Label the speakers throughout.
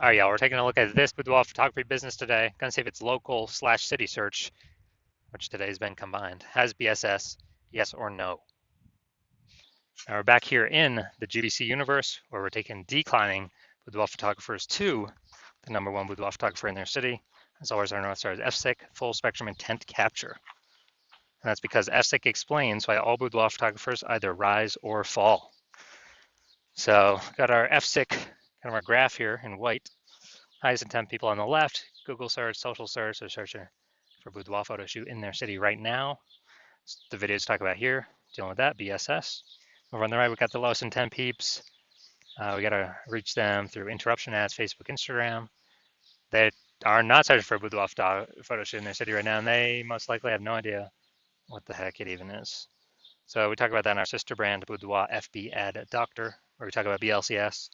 Speaker 1: All right, y'all, we're taking a look at this boudoir photography business today. Gonna see if it's local/city search, which today has been combined, has BSS, yes or no. Now we're back here in the GBC universe where we're taking declining boudoir photographers to the #1 boudoir photographer in their city. As always, our North Star is FSIC, full spectrum intent capture. And that's because FSIC explains why all boudoir photographers either rise or fall. So got our FSIC, kind of our graph here in white. Highest intent people on the left, Google search, social search, so searching for boudoir photo shoot in their city right now. The videos talk about here, dealing with that, BSS. Over on the right, we got the lowest intent peeps. We got to reach them through interruption ads, Facebook, Instagram. They are not searching for a boudoir photo shoot in their city right now, and they most likely have no idea what the heck it even is. So we talk about that in our sister brand, Boudoir FB Ad Doctor, where we talk about BLCS.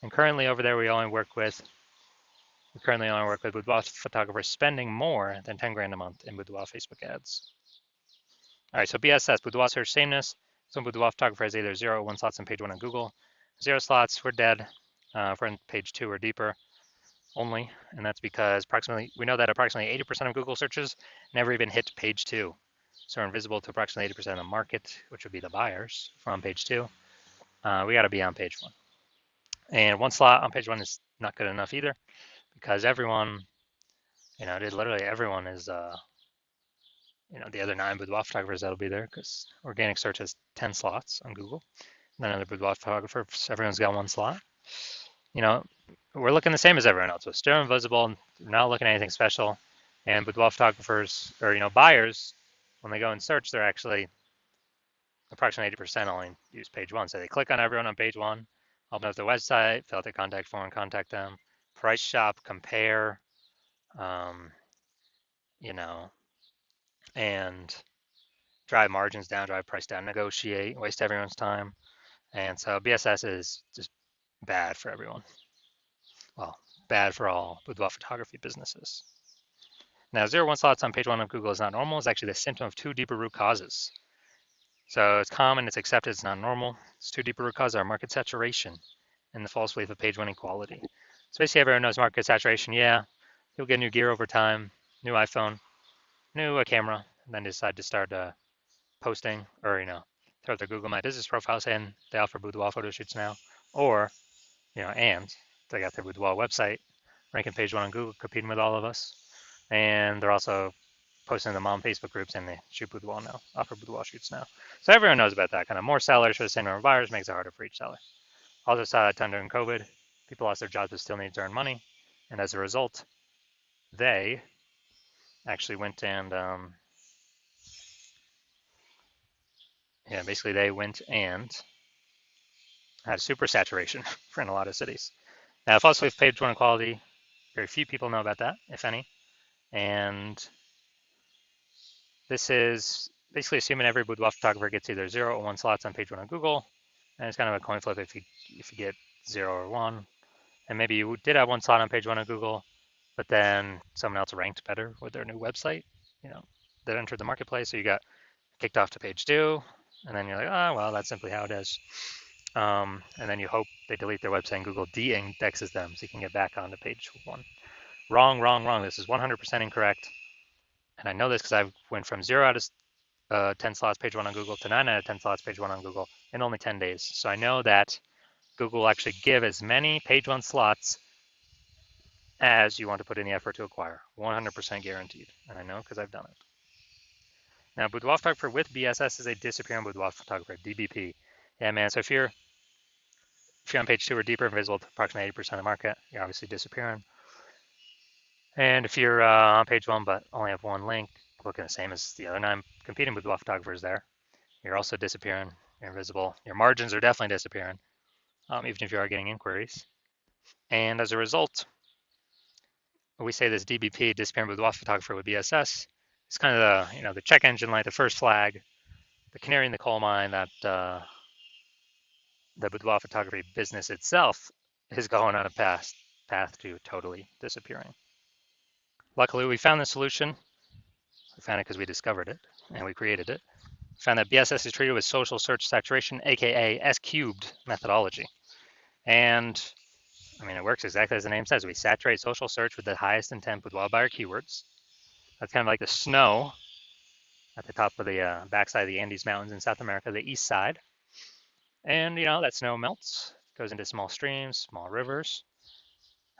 Speaker 1: And currently over there, we currently only work with boudoir photographers spending more than 10 grand a month in boudoir Facebook ads. All right, so BSS, boudoir search sameness. So boudoir photographer has either 0 or 1 slots on page 1 on Google. 0 slots, we're dead. If we're on page 2 or deeper only, and that's because we know that approximately 80% of Google searches never even hit page 2. So we're invisible to approximately 80% of the market, which would be the buyers from page 2. We got to be on page 1. And 1 slot on page 1 is not good enough either, because everyone, literally everyone is, the other 9 boudoir photographers that'll be there, because organic search has 10 slots on Google. And then other boudoir photographers, everyone's got 1 slot. We're looking the same as everyone else. We're still invisible, we're not looking at anything special. And boudoir photographers, or buyers, when they go and search, they're actually approximately 80% only use page 1. So they click on everyone on page 1, open up their website, fill out their contact form, contact them, price shop, compare, and drive margins down, drive price down, negotiate, waste everyone's time. And so BSS is just bad for everyone. Well, bad for all boudoir photography businesses. Now, 0-1 slots on page 1 of Google is not normal. It's actually the symptom of 2 deeper root causes. So it's common, it's accepted, it's not normal. It's 2 deeper root causes are market saturation and the false belief of page 1 equality. So basically everyone knows market saturation. Yeah, you'll get new gear over time, new iPhone, new camera, and then decide to start posting or, throw out their Google My Business profile saying they offer boudoir photo shoots now. Or, and they got their boudoir website, ranking page 1 on Google, competing with all of us. And they're also posting them on Facebook groups and they shoot boudoir now, offer boudoir shoots now. So everyone knows about that. Kind of more sellers for the same number of buyers makes it harder for each seller. Also saw that time during COVID, people lost their jobs but still need to earn money. And as a result, they actually went and, basically they went and had super saturation for in a lot of cities. Now, false belief page 1 equality, very few people know about that, if any. And this is basically assuming every boudoir photographer gets either 0 or 1 slots on page 1 on Google. And it's kind of a coin flip if you get 0 or 1. And maybe you did have 1 slot on page 1 on Google, but then someone else ranked better with their new website, that entered the marketplace. So you got kicked off to page 2, and then you're like, oh, well, that's simply how it is. And then you hope they delete their website and Google de-indexes them so you can get back onto page 1. Wrong, wrong, wrong. This is 100% incorrect. And I know this because I went from 0 out of 10 slots page 1 on Google to 9 out of 10 slots page 1 on Google in only 10 days. So I know that Google will actually give as many page 1 slots as you want to put in the effort to acquire. 100% guaranteed. And I know because I've done it. Now, boudoir photographer with BSS is a disappearing boudoir photographer, DBP. Yeah, man. So if you're on page 2 or deeper, invisible to approximately 80% of the market, you're obviously disappearing. And if you're on page 1 but only have 1 link, looking the same as the other 9 competing boudoir photographers there, you're also disappearing. You're invisible. Your margins are definitely disappearing, even if you are getting inquiries. And as a result, we say this DBP, disappearing boudoir photographer with BSS, it's kind of the check engine light, the first flag, the canary in the coal mine that the boudoir photography business itself is going on a path to totally disappearing. Luckily, we found the solution. We found it because we discovered it and we created it. We found that BSS is treated with social search saturation, aka S cubed methodology. And I mean, it works exactly as the name says. We saturate social search with the highest intent boudoir buyer keywords. That's kind of like the snow at the top of the backside of the Andes Mountains in South America, the east side. And, that snow melts, goes into small streams, small rivers,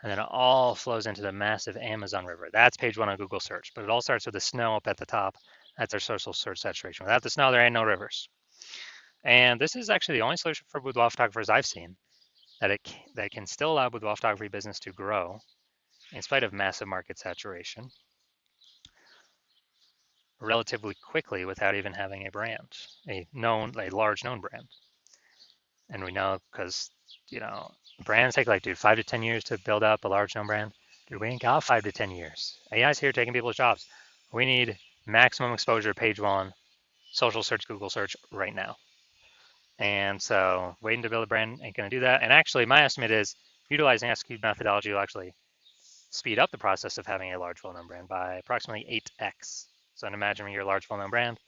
Speaker 1: and then it all flows into the massive Amazon River. That's page one on Google search, but it all starts with the snow up at the top. That's our social search saturation. Without the snow, there ain't no rivers. And this is actually the only solution for boudoir photographers I've seen that can still allow boudoir photography business to grow in spite of massive market saturation relatively quickly without even having a brand, a large known brand. And we know because, brands take 5 to 10 years to build up a large known brand. Dude, we ain't got 5 to 10 years. AI's here taking people's jobs. We need maximum exposure, page one, social search, Google search right now. And so waiting to build a brand ain't going to do that. And actually, my estimate is utilizing SQ methodology will actually speed up the process of having a large, well-known brand by approximately 8x. So imagine you're a large, well-known brand,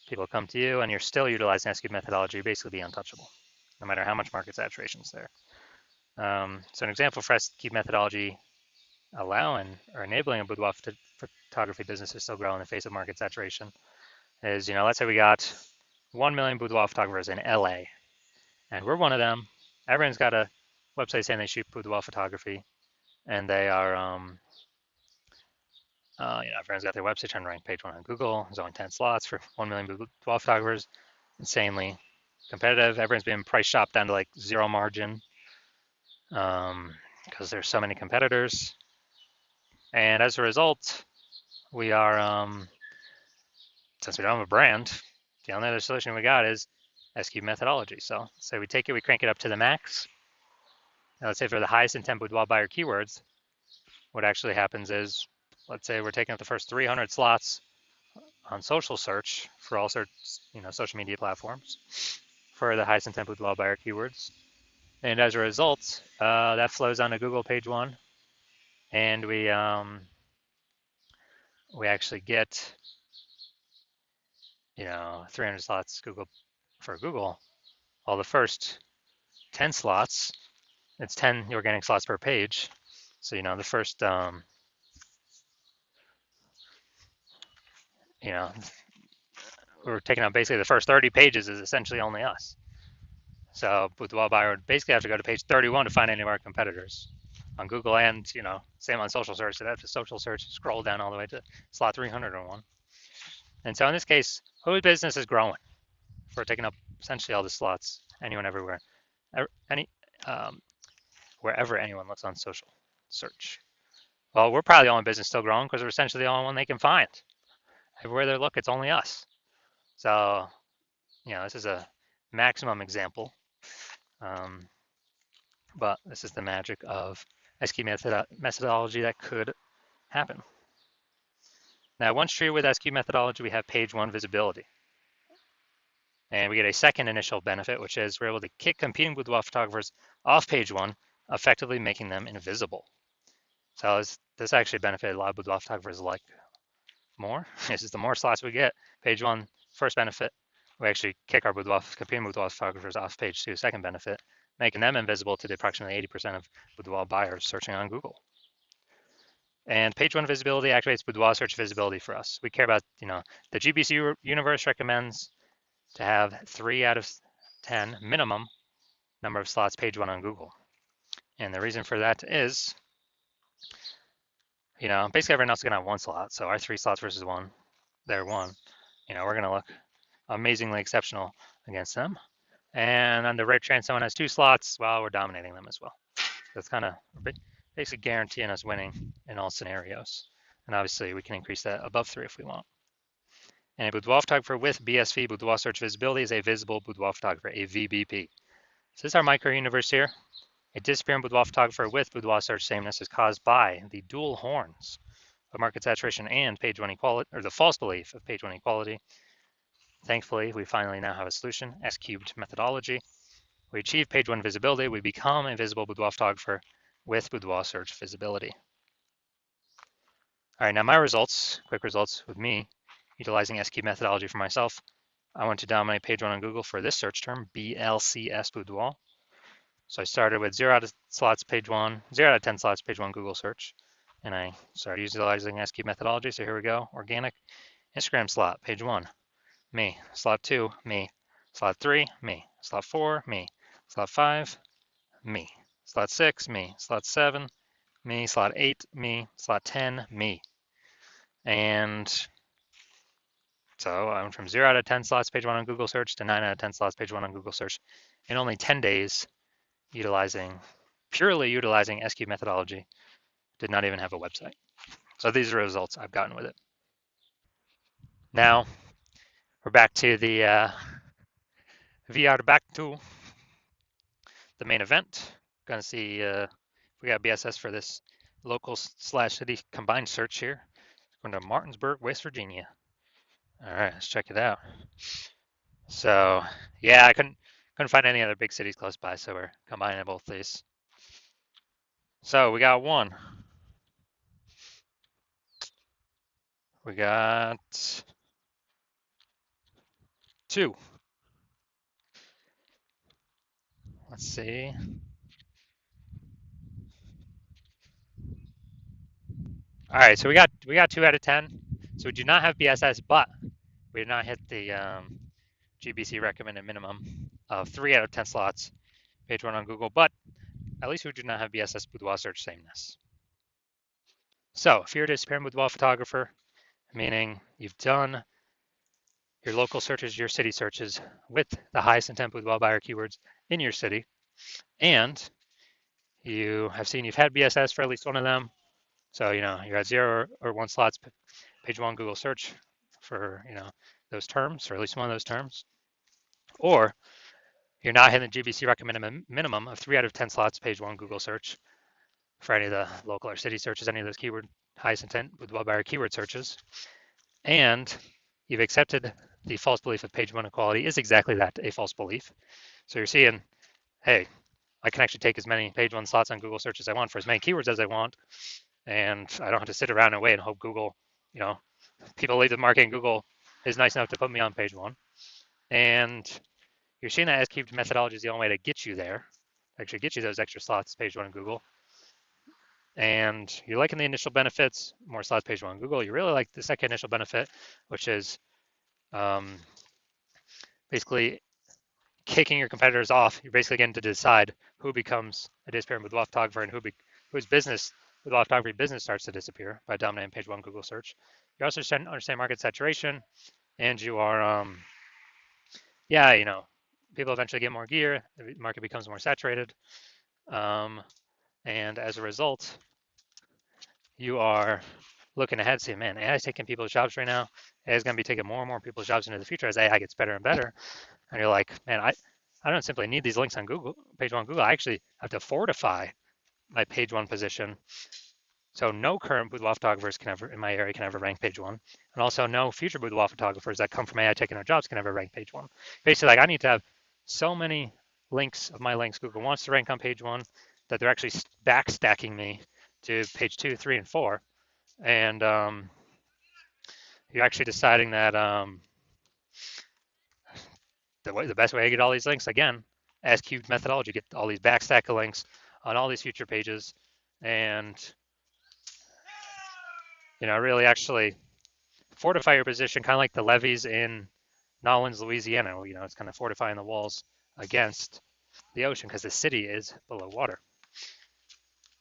Speaker 1: people come to you, and you're still utilizing SQ methodology, you're basically be untouchable, no matter how much market saturation is there. So an example for SQ methodology allowing or enabling a boudoir photography business to still grow in the face of market saturation is, let's say we got 1 million boudoir photographers in LA, and we're one of them. Everyone's got a website saying they shoot boudoir photography, and they are, everyone's got their website trying to rank page one on Google. There's only 10 slots for 1 million boudoir photographers. Insanely competitive. Everyone's being price shopped down to zero margin because there's so many competitors. And as a result, we are, since we don't have a brand, the only other solution we got is SQ methodology. So say we take it, we crank it up to the max. Now let's say for the highest intent boudoir buyer keywords, what actually happens is, let's say we're taking up the first 300 slots on social search for all sorts, social media platforms for the highest intent boudoir buyer keywords. And as a result, that flows onto Google page one, and we actually get 300 slots for Google. Well, the first 10 slots, it's 10 organic slots per page. So the first we're taking out basically the first 30 pages is essentially only us. So boudoir buyer would basically have to go to page 31 to find any of our competitors on Google, and same on social search. So that's a social search, scroll down all the way to slot 301. And so in this case, whose business is growing? If we're taking up essentially all the slots, anyone, everywhere, wherever anyone looks on social search. Well, we're probably the only business still growing because we're essentially the only one they can find. Everywhere they look, it's only us. So, this is a maximum example, but this is the magic of SQ methodology that could happen. Now, once true with SQ methodology, we have page one visibility. And we get a second initial benefit, which is we're able to kick competing boudoir photographers off page one, effectively making them invisible. So this actually benefited a lot of boudoir photographers more. This is the more slots we get. Page one, first benefit, we actually kick our competing boudoir photographers off page two, second benefit, making them invisible to the approximately 80% of boudoir buyers searching on Google. And page one visibility activates boudoir search visibility for us. We care about, the GBC universe recommends to have 3 out of 10 minimum number of slots page one on Google. And the reason for that is, basically everyone else is going to have 1 slot. So our 3 slots versus 1, they're 1. We're going to look amazingly exceptional against them. And on the rare chance someone has 2 slots, well, we're dominating them as well. That's kind of basically guaranteeing us winning in all scenarios. And obviously we can increase that above 3 if we want. And a boudoir photographer with BSV, boudoir search visibility, is a visible boudoir photographer, a VBP. So this is our micro universe here. A disappearing boudoir photographer with boudoir search sameness is caused by the dual horns of market saturation and page one equality, or the false belief of page one equality. Thankfully, we finally now have a solution, S-cubed methodology. We achieve page one visibility. We become a visible boudoir photographer with boudoir search visibility. All right, now my results, quick results with me, utilizing S-cubed methodology for myself. I want to dominate page one on Google for this search term, BLCS boudoir. So I started with 0 out of slots page 1, 0 out of 10 slots page 1 Google search, and I started utilizing SQ methodology. So here we go, organic. Instagram slot, page 1, me. Slot 2, me. Slot 3, me. Slot 4, me. Slot 5, me. Slot 6, me. Slot 7, me. Slot 8, me. Slot 10, me. And so I went from 0 out of 10 slots page 1 on Google search to 9 out of 10 slots page 1 on Google search in only 10 days, purely utilizing SQ methodology. Did not even have a website. So these are the results I've gotten with it. Now we're back to the back to the main event. Gonna see if we got BSS for this local slash city combined search here. Going to Martinsburg, West Virginia. All right, let's check it out. So yeah, I couldn't find any other big cities close by, so we're combining both these. So we got 1. We got 2. Let's see. All right, so we got 2 out of 10. So we do not have BSS, but we did not hit the GBC recommended minimum of 3 out of 10 slots, page 1 on Google, but at least we do not have BSS boudoir search sameness. So if you're a disappearing boudoir photographer, meaning you've done your local searches, your city searches with the highest intent boudoir buyer keywords in your city, and you have seen you've had BSS for at least one of them. So, you're at 0 or 1 slots, page 1 Google search for, those terms, or at least one of those terms. Or you're not hitting the GBC recommended minimum of 3 out of 10 slots, page 1 Google search for any of the local or city searches, any of those keyword highest intent with buyer keyword searches. And you've accepted the false belief of page 1 equality is exactly that, a false belief. So you're seeing, hey, I can actually take as many page 1 slots on Google search as I want for as many keywords as I want. And I don't have to sit around and wait and hope Google, people leave the market and Google is nice enough to put me on page 1. And you're seeing that S-cubed methodology is the only way to get you there, actually get you those extra slots, page 1 in Google. And you're liking the initial benefits, more slots, page 1 in Google. You really like the second initial benefit, which is basically kicking your competitors off. You're basically getting to decide who becomes a disappearing boudoir photographer and whose business, boudoir photography business starts to disappear by dominating page 1 Google search. You also understand market saturation, and you are, people eventually get more gear, the market becomes more saturated, and as a result, you are looking ahead, saying, man, AI is taking people's jobs right now. AI is going to be taking more and more people's jobs into the future as AI gets better and better. And you're like, man, I don't simply need these links on Google, page 1 Google. I actually have to fortify my page 1 position. So no current boudoir photographers in my area can ever rank page 1. And also no future boudoir photographers that come from AI taking our jobs can ever rank page 1. Basically, like I need to have so many links of my links Google wants to rank on page 1 that they're actually backstacking me to page 2, 3, and 4. And you're actually deciding that the best way to get all these links, again, S-cubed methodology, get all these backstack of links on all these future pages, and really actually fortify your position, kind of like the levees in Nolens, Louisiana. It's kind of fortifying the walls against the ocean because the city is below water.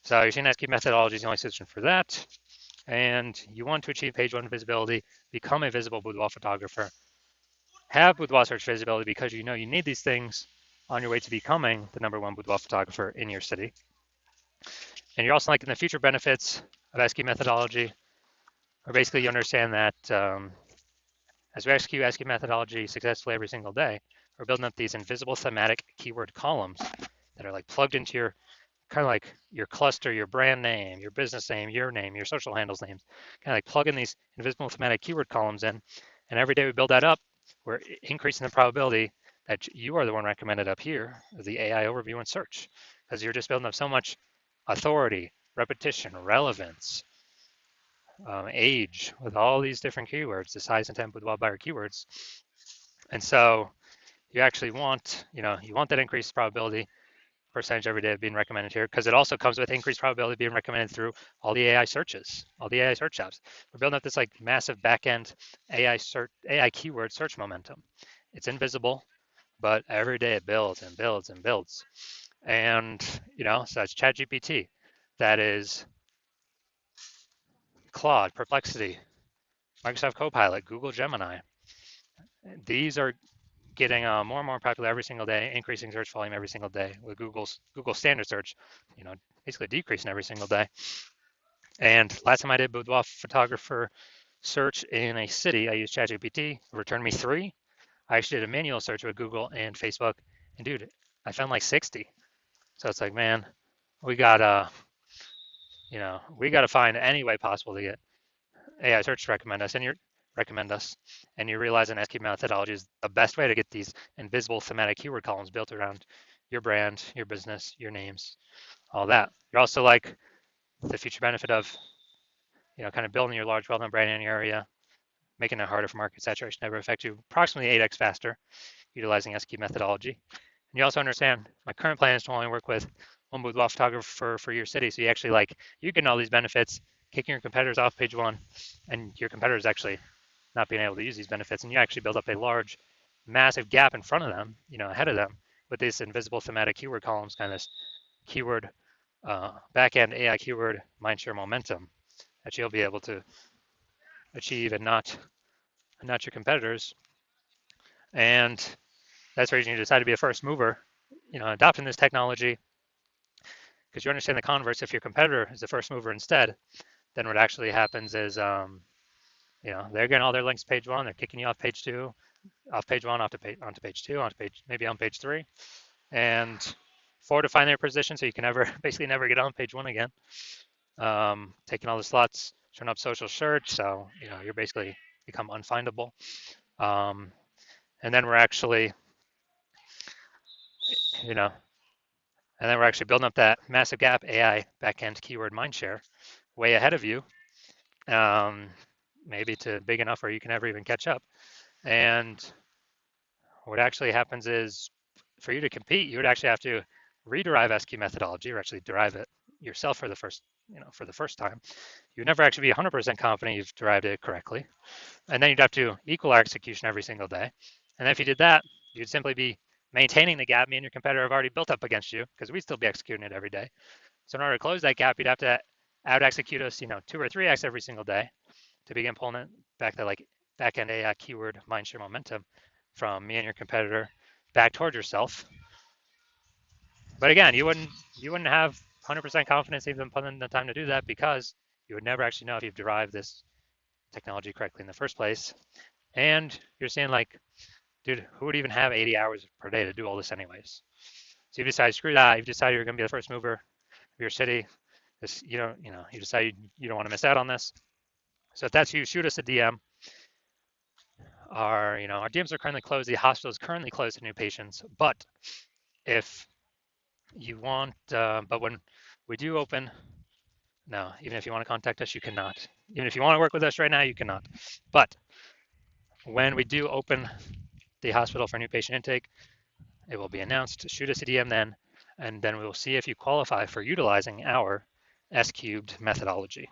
Speaker 1: So you're seeing S-cubed methodology is the only solution for that. And you want to achieve page 1 visibility, become a visible boudoir photographer, have boudoir search visibility because you need these things on your way to becoming the #1 boudoir photographer in your city. And you're also liking the future benefits of SQ methodology, or basically you understand that as we execute SQ methodology successfully every single day, we're building up these invisible thematic keyword columns that are like plugged into your kind of like your cluster, your brand name, your business name, your social handles names, kind of like plugging these invisible thematic keyword columns in. And every day we build that up, we're increasing the probability that you are the one recommended up here, the AI overview and search, because you're just building up so much authority, repetition, relevance, age, with all these different keywords, the size intent with buyer keywords. And so you actually want, you want that increased probability percentage every day of being recommended here, because it also comes with increased probability of being recommended through all the AI searches, all the AI search apps. We're building up this like massive backend AI keyword search momentum. It's invisible, but every day it builds and builds and builds. And so that's ChatGPT, that is Claude, Perplexity, Microsoft Copilot, Google Gemini. These are getting more and more popular every single day, increasing search volume every single day, with Google standard search, basically decreasing every single day. And last time I did boudoir photographer search in a city, I used ChatGPT, returned me 3. I actually did a manual search with Google and Facebook, and dude, I found like 60. So it's like, man, we gotta, we gotta find any way possible to get AI search to recommend us, and you realize an SQ methodology is the best way to get these invisible thematic keyword columns built around your brand, your business, your names, all that. You're also like the future benefit of, kind of building your large, well-known brand in your area, making it harder for market saturation to ever affect you approximately 8x faster, utilizing SQ methodology. And you also understand my current plan is to only work with one boudoir photographer for your city. So you actually you get all these benefits, kicking your competitors off page 1, and your competitors actually not being able to use these benefits, and you actually build up a large, massive gap in front of them, ahead of them, with these invisible thematic keyword columns, kind of this keyword backend AI keyword mindshare momentum that you'll be able to achieve and not your competitors. And that's where you decide to be a first mover, adopting this technology, because you understand the converse. If your competitor is the first mover instead, then what actually happens is, they're getting all their links page 1, they're kicking you off page 2, off page 1, onto page 2, maybe on page 3, and fortifying their position so you can basically never get on page 1 again. Taking all the slots, turn up social search, so you're basically become unfindable. And then we're actually, building up that massive gap AI backend keyword mindshare way ahead of you, maybe to big enough where you can never even catch up. And what actually happens is, for you to compete, you would actually have to rederive SQ methodology, or actually derive it yourself for the first time. You'd never actually be 100% confident you've derived it correctly. And then you'd have to equal our execution every single day. And if you did that, you'd simply be maintaining the gap me and your competitor have already built up against you, because we'd still be executing it every day. So in order to close that gap, you'd have to out execute us, 2 or 3x every single day to begin pulling it back to back-end AI keyword mindshare momentum from me and your competitor back towards yourself. But again, you wouldn't have 100% confidence even putting in the time to do that, because you would never actually know if you've derived this technology correctly in the first place. And you're saying dude, who would even have 80 hours per day to do all this anyways? So you decide, screw that. You've decided you're going to be the first mover of your city. You decide you don't want to miss out on this. So if that's you, shoot us a DM. Our DMs are currently closed. The hospital is currently closed to new patients. But if you want, but when we do open, no, even if you want to contact us, you cannot. Even if you want to work with us right now, you cannot. But when we do open the hospital for new patient intake, it will be announced. Shoot us a DM then, and then we will see if you qualify for utilizing our S-cubed methodology.